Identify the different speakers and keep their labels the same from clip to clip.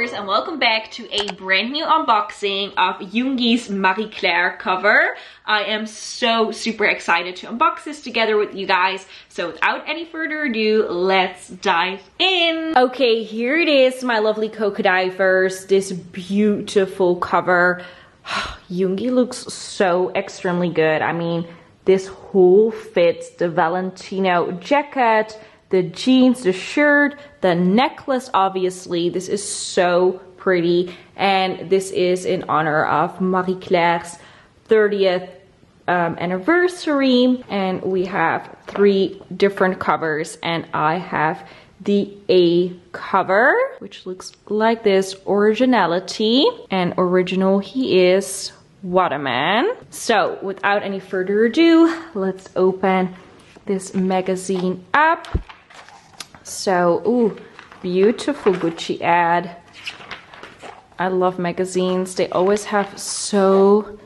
Speaker 1: Cokodivers, and welcome back to a brand new unboxing of Yoongi's Marie Claire cover. I am so super excited to unbox this together with you guys. So without any further ado, let's dive in. Okay, here it is, my lovely Cokodivers. This beautiful cover. Yoongi looks so extremely good. I mean, this whole fits, the Valentino jacket, the jeans, the shirt, the necklace, obviously. This is so pretty. And this is in honor of Marie Claire's 30th anniversary. And we have 3 different covers. And I have the A cover, which looks like this, Originality. And original he is, Waterman. So without any further ado, let's open this magazine up. So, ooh, beautiful Gucci ad. I love magazines. They always have so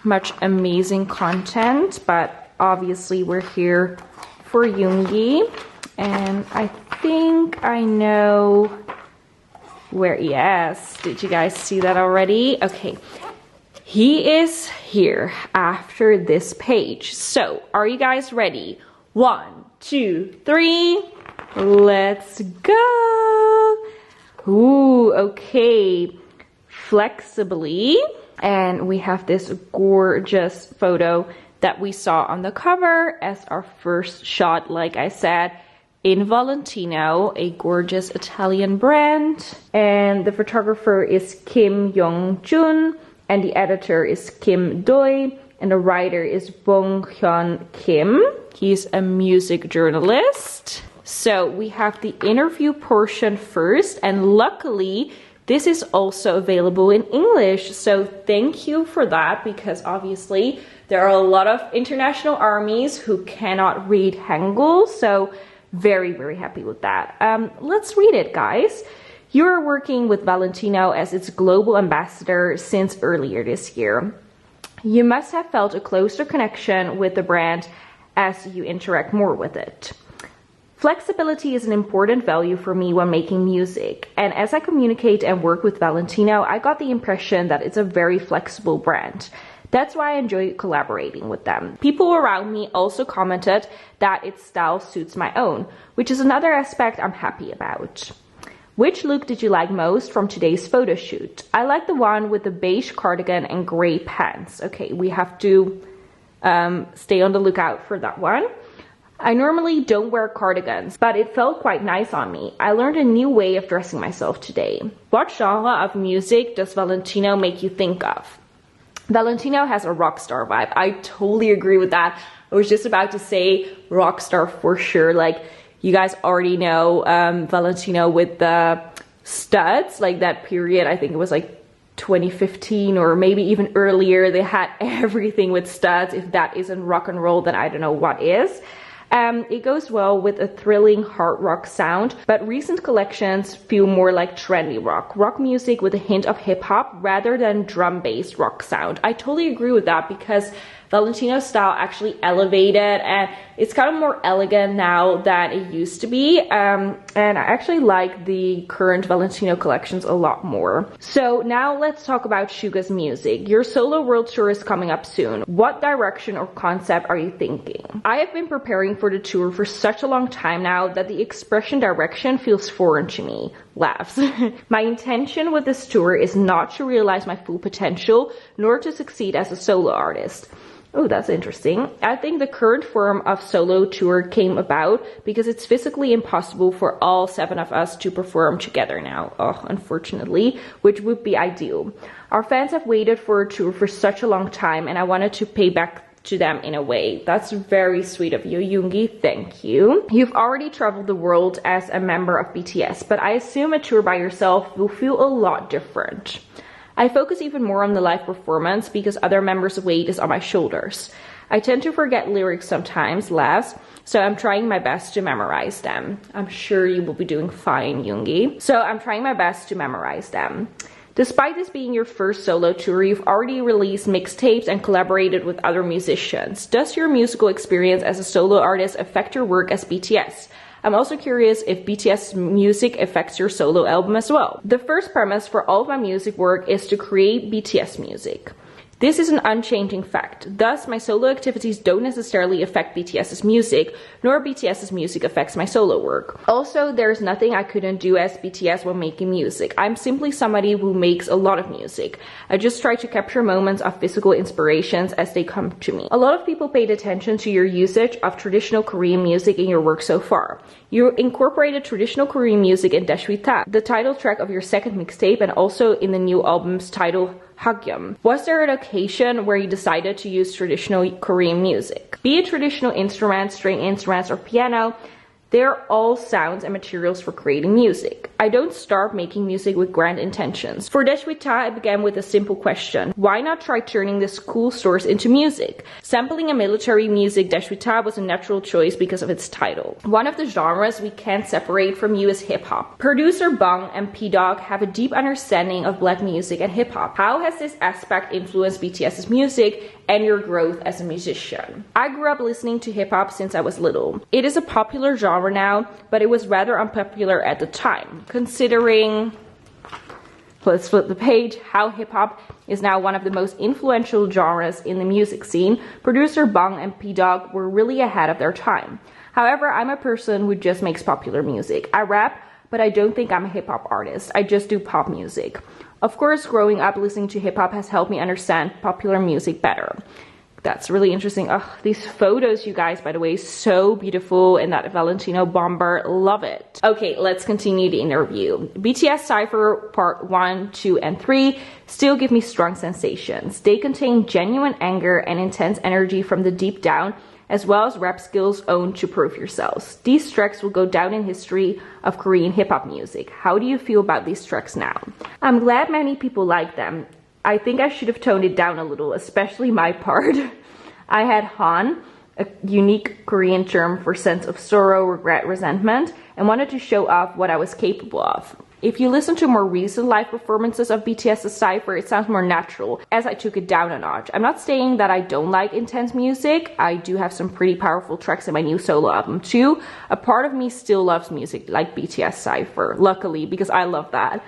Speaker 1: much amazing content, but obviously we're here for Yoongi. And I think I know where, yes, did you guys see that already? Okay, he is here after this page. So, are you guys ready? 1, 2, 3. Let's go. Ooh, okay. Flexibly. And we have this gorgeous photo that we saw on the cover as our first shot, like I said, in Valentino, a gorgeous Italian brand. And the photographer is Kim Young-jun, and the editor is Kim Doi, and the writer is Bong Hyun Kim. He's a music journalist. So we have the interview portion first, and luckily this is also available in English. So thank you for that, because obviously there are a lot of international armies who cannot read Hangul. So very, very happy with that. Let's read it, guys. You are working with Valentino as its global ambassador since earlier this year. You must have felt a closer connection with the brand as you interact more with it. Flexibility is an important value for me when making music, and as I communicate and work with Valentino, I got the impression that it's a very flexible brand. That's why I enjoy collaborating with them. People around me also commented that its style suits my own, which is another aspect I'm happy about. Which look did you like most from today's photo shoot? I like the one with the beige cardigan and gray pants. Okay, we have to stay on the lookout for that one. I normally don't wear cardigans, but it felt quite nice on me. I learned a new way of dressing myself today. What genre of music does Valentino make you think of? Valentino has a rock star vibe. I totally agree with that. I was just about to say rock star for sure. Like, you guys already know Valentino with the studs, like that period. I think it was like 2015 or maybe even earlier. They had everything with studs. If that isn't rock and roll, then I don't know what is. It goes well with a thrilling hard rock sound, but recent collections feel more like trendy rock music with a hint of hip hop rather than drum-based rock sound. I totally agree with that, because Valentino's style actually elevated, and it's kind of more elegant now than it used to be. And I actually like the current Valentino collections a lot more. So now let's talk about SUGA's music. Your solo world tour is coming up soon. What direction or concept are you thinking? I have been preparing for the tour for such a long time now that the expression direction feels foreign to me. Laughs. My intention with this tour is not to realize my full potential, nor to succeed as a solo artist. Oh, that's interesting. I think the current form of solo tour came about because it's physically impossible for all 7 of us to perform together now. Oh, unfortunately, which would be ideal. Our fans have waited for a tour for such a long time, and I wanted to pay back to them in a way. That's very sweet of you, Yoongi. Thank you. You've already traveled the world as a member of BTS, but I assume a tour by yourself will feel a lot different. I focus even more on the live performance because other members' weight is on my shoulders. I tend to forget lyrics sometimes, laughs, so I'm trying my best to memorize them. I'm sure you will be doing fine, Yoongi. So I'm trying my best to memorize them. Despite this being your first solo tour, you've already released mixtapes and collaborated with other musicians. Does your musical experience as a solo artist affect your work as BTS? I'm also curious if BTS music affects your solo album as well. The first premise for all of my music work is to create BTS music. This is an unchanging fact. Thus, my solo activities don't necessarily affect BTS's music, nor BTS's music affects my solo work. Also, there's nothing I couldn't do as BTS when making music. I'm simply somebody who makes a lot of music. I just try to capture moments of physical inspirations as they come to me. A lot of people paid attention to your usage of traditional Korean music in your work so far. You incorporated traditional Korean music in Deshwita, the title track of your second mixtape, and also in the new album's title, Hagyum. Was there an occasion where you decided to use traditional Korean music? Be it traditional instruments, string instruments, or piano, they're all sounds and materials for creating music. I don't start making music with grand intentions. For Deshwita, I began with a simple question. Why not try turning this cool source into music? Sampling a military music, Deshwita was a natural choice because of its title. One of the genres we can't separate from you is hip-hop. Producer Bang and P-Dog have a deep understanding of black music and hip-hop. How has this aspect influenced BTS's music and your growth as a musician? I grew up listening to hip-hop since I was little. It is a popular genre now, but it was rather unpopular at the time, considering, let's flip the page, how hip-hop is now one of the most influential genres in the music scene. Producer Bang and P-Dog were really ahead of their time. However, I'm a person who just makes popular music. I rap, but I don't think I'm a hip-hop artist. I just do pop music. Of course, growing up listening to hip-hop has helped me understand popular music better. That's really interesting. Oh, these photos, you guys, by the way, so beautiful in that Valentino bomber. Love it. Okay, let's continue the interview. BTS Cypher Part 1, 2, and 3 still give me strong sensations. They contain genuine anger and intense energy from the deep down, as well as rap skills owned to prove yourselves. These tracks will go down in history of Korean hip-hop music. How do you feel about these tracks now? I'm glad many people like them. I think I should have toned it down a little, especially my part. I had Han, a unique Korean term for sense of sorrow, regret, resentment, and wanted to show off what I was capable of. If you listen to more recent live performances of BTS's Cypher, it sounds more natural, as I took it down a notch. I'm not saying that I don't like intense music. I do have some pretty powerful tracks in my new solo album too. A part of me still loves music like BTS Cypher, luckily, because I love that.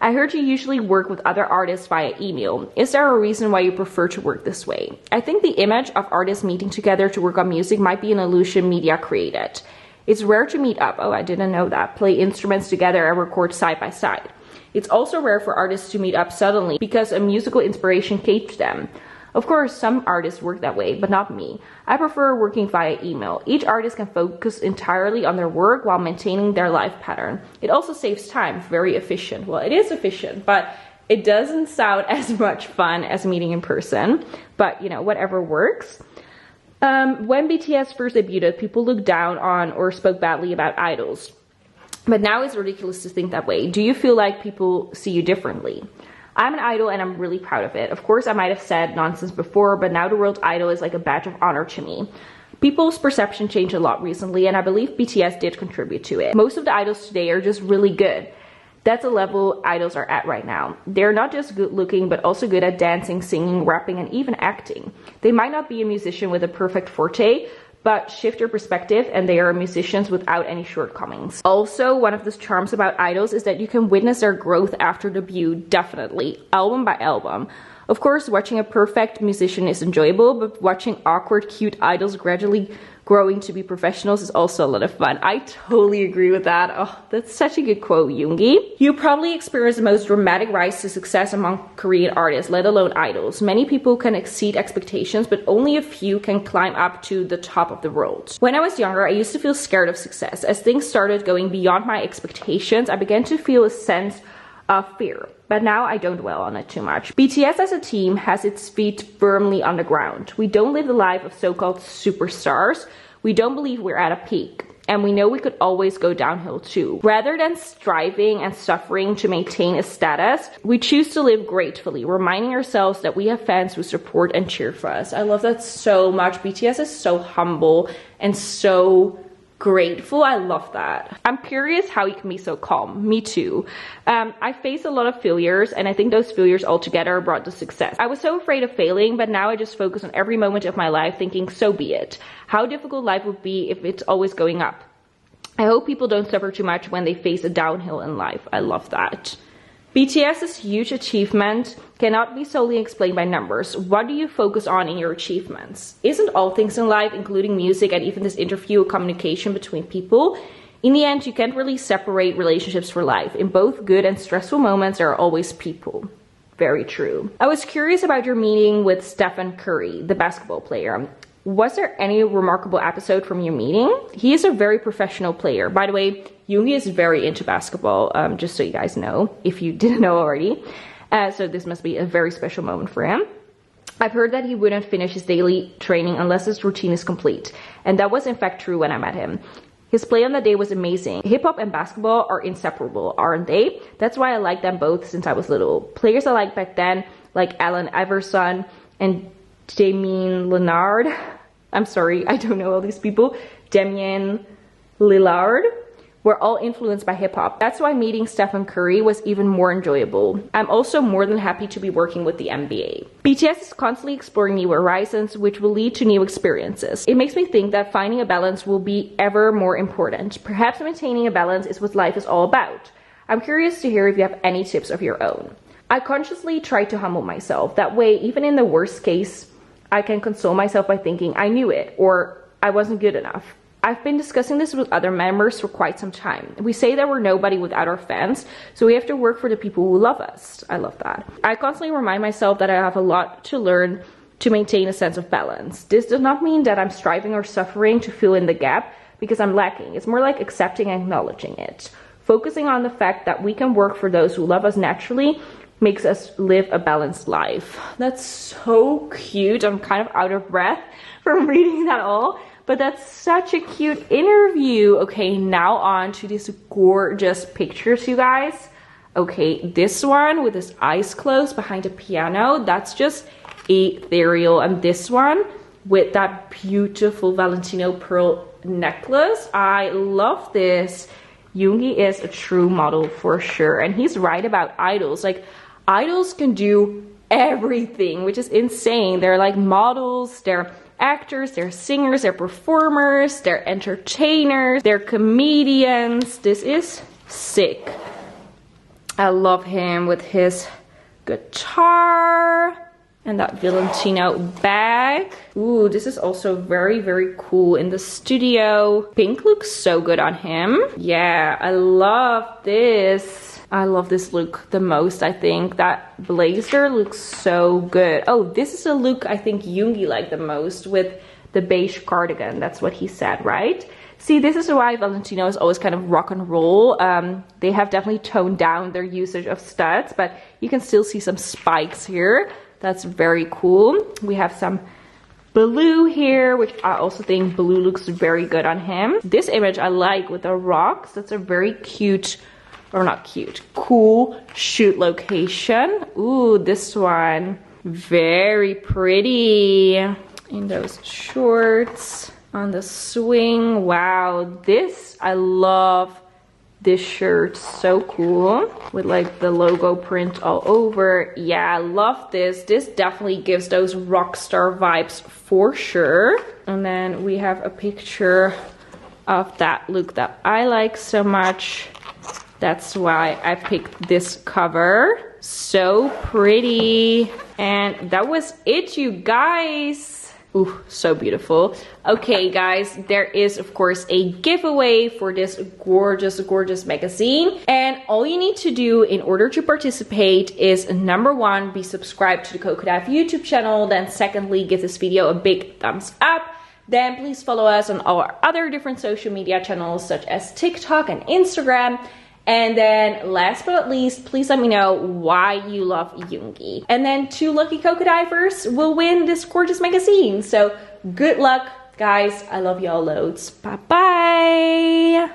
Speaker 1: I heard you usually work with other artists via email. Is there a reason why you prefer to work this way? I think the image of artists meeting together to work on music might be an illusion media created. It's rare to meet up, oh I didn't know that, play instruments together and record side by side. It's also rare for artists to meet up suddenly because a musical inspiration came to them. Of course, some artists work that way, but not me. I prefer working via email. Each artist can focus entirely on their work while maintaining their life pattern. It also saves time, very efficient. Well, it is efficient, but it doesn't sound as much fun as meeting in person. But, you know, whatever works. When BTS first debuted, people looked down on or spoke badly about idols. But now it's ridiculous to think that way. Do you feel like people see you differently? I'm an idol and I'm really proud of it. Of course, I might have said nonsense before, but now the world idol is like a badge of honor to me. People's perception changed a lot recently, and I believe BTS did contribute to it. Most of the idols today are just really good. That's the level idols are at right now. They're not just good looking, but also good at dancing, singing, rapping, and even acting. They might not be a musician with a perfect forte, but shift your perspective and they are musicians without any shortcomings. Also, one of the charms about idols is that you can witness their growth after debut, definitely, album by album. Of course, watching a perfect musician is enjoyable, but watching awkward, cute idols gradually growing to be professionals is also a lot of fun. I totally agree with that. Oh, that's such a good quote, Yoongi. You probably experienced the most dramatic rise to success among Korean artists, let alone idols. Many people can exceed expectations, but only a few can climb up to the top of the world. When I was younger, I used to feel scared of success. As things started going beyond my expectations, I began to feel a sense of fear. But now I don't dwell on it too much. BTS as a team has its feet firmly on the ground. We don't live the life of so-called superstars. We don't believe we're at a peak. And we know we could always go downhill too. Rather than striving and suffering to maintain a status, we choose to live gratefully, reminding ourselves that we have fans who support and cheer for us. I love that so much. BTS is so humble and so grateful. I love that. I'm curious how you can be so calm. Me too. I faced a lot of failures, and I think those failures altogether brought the success. I was so afraid of failing, but now I just focus on every moment of my life thinking, so be it. How difficult life would be if it's always going up. I hope people don't suffer too much when they face a downhill in life. I love that. BTS's huge achievement cannot be solely explained by numbers. What do you focus on in your achievements? Isn't all things in life, including music and even this interview, a communication between people? In the end, you can't really separate relationships for life. In both good and stressful moments, there are always people. Very true. I was curious about your meeting with Stephen Curry, the basketball player. Was there any remarkable episode from your meeting? He is a very professional player. By the way, Yoongi is very into basketball, just so you guys know, if you didn't know already. So this must be a very special moment for him. I've heard that he wouldn't finish his daily training unless his routine is complete. And that was in fact true when I met him. His play on the day was amazing. Hip-hop and basketball are inseparable, aren't they? That's why I like them both since I was little. Players I liked back then, like Allen Iverson and Damian Lillard. I'm sorry, I don't know all these people. Damian Lillard were all influenced by hip-hop. That's why meeting Stephen Curry was even more enjoyable. I'm also more than happy to be working with the NBA. BTS is constantly exploring new horizons, which will lead to new experiences. It makes me think that finding a balance will be ever more important. Perhaps maintaining a balance is what life is all about. I'm curious to hear if you have any tips of your own. I consciously try to humble myself. That way, even in the worst case, I can console myself by thinking I knew it or I wasn't good enough. I've been discussing this with other members for quite some time. We say that we're nobody without our fans, so we have to work for the people who love us. I love that. I constantly remind myself that I have a lot to learn to maintain a sense of balance. This does not mean that I'm striving or suffering to fill in the gap because I'm lacking. It's more like accepting and acknowledging it. Focusing on the fact that we can work for those who love us naturally makes us live a balanced life. That's so cute. I'm kind of out of breath from reading that all. But that's such a cute interview. Okay, now on to these gorgeous pictures, you guys. Okay, this one with his eyes closed behind a piano, that's just ethereal. And this one with that beautiful Valentino pearl necklace, I love this. Yoongi is a true model for sure. And he's right about idols. Like, idols can do everything, which is insane. They're like models, they're actors, they're singers, they're performers, they're entertainers, they're comedians. This is sick. I love him with his guitar and that Valentino bag. Ooh, this is also very, very cool in the studio. Pink looks so good on him. Yeah, I love this. I love this look the most, I think. That blazer looks so good. Oh, this is a look I think Yoongi liked the most with the beige cardigan. That's what he said, right? See, this is why Valentino is always kind of rock and roll. They have definitely toned down their usage of studs, but you can still see some spikes here. That's very cool. We have some blue here, which I also think blue looks very good on him. This image I like with the rocks. That's a very cute, or not cute, cool shoot location. Ooh, this one, very pretty in those shorts on the swing. Wow, this, I love this shirt, so cool with like the logo print all over. Yeah, I love this. This definitely gives those rock star vibes for sure. And then we have a picture of that look that I like so much. That's why I picked this cover. So pretty. And that was it, you guys. Ooh, so beautiful. Okay, guys, there is, of course, a giveaway for this gorgeous, gorgeous magazine. And all you need to do in order to participate is, number one, be subscribed to the COKODIVE YouTube channel. Then secondly, give this video a big thumbs up. Then please follow us on our other different social media channels, such as TikTok and Instagram. And then last but not least, please let me know why you love Yoongi. And then 2 lucky COKODIVers will win this gorgeous magazine. So good luck, guys. I love y'all loads. Bye-bye.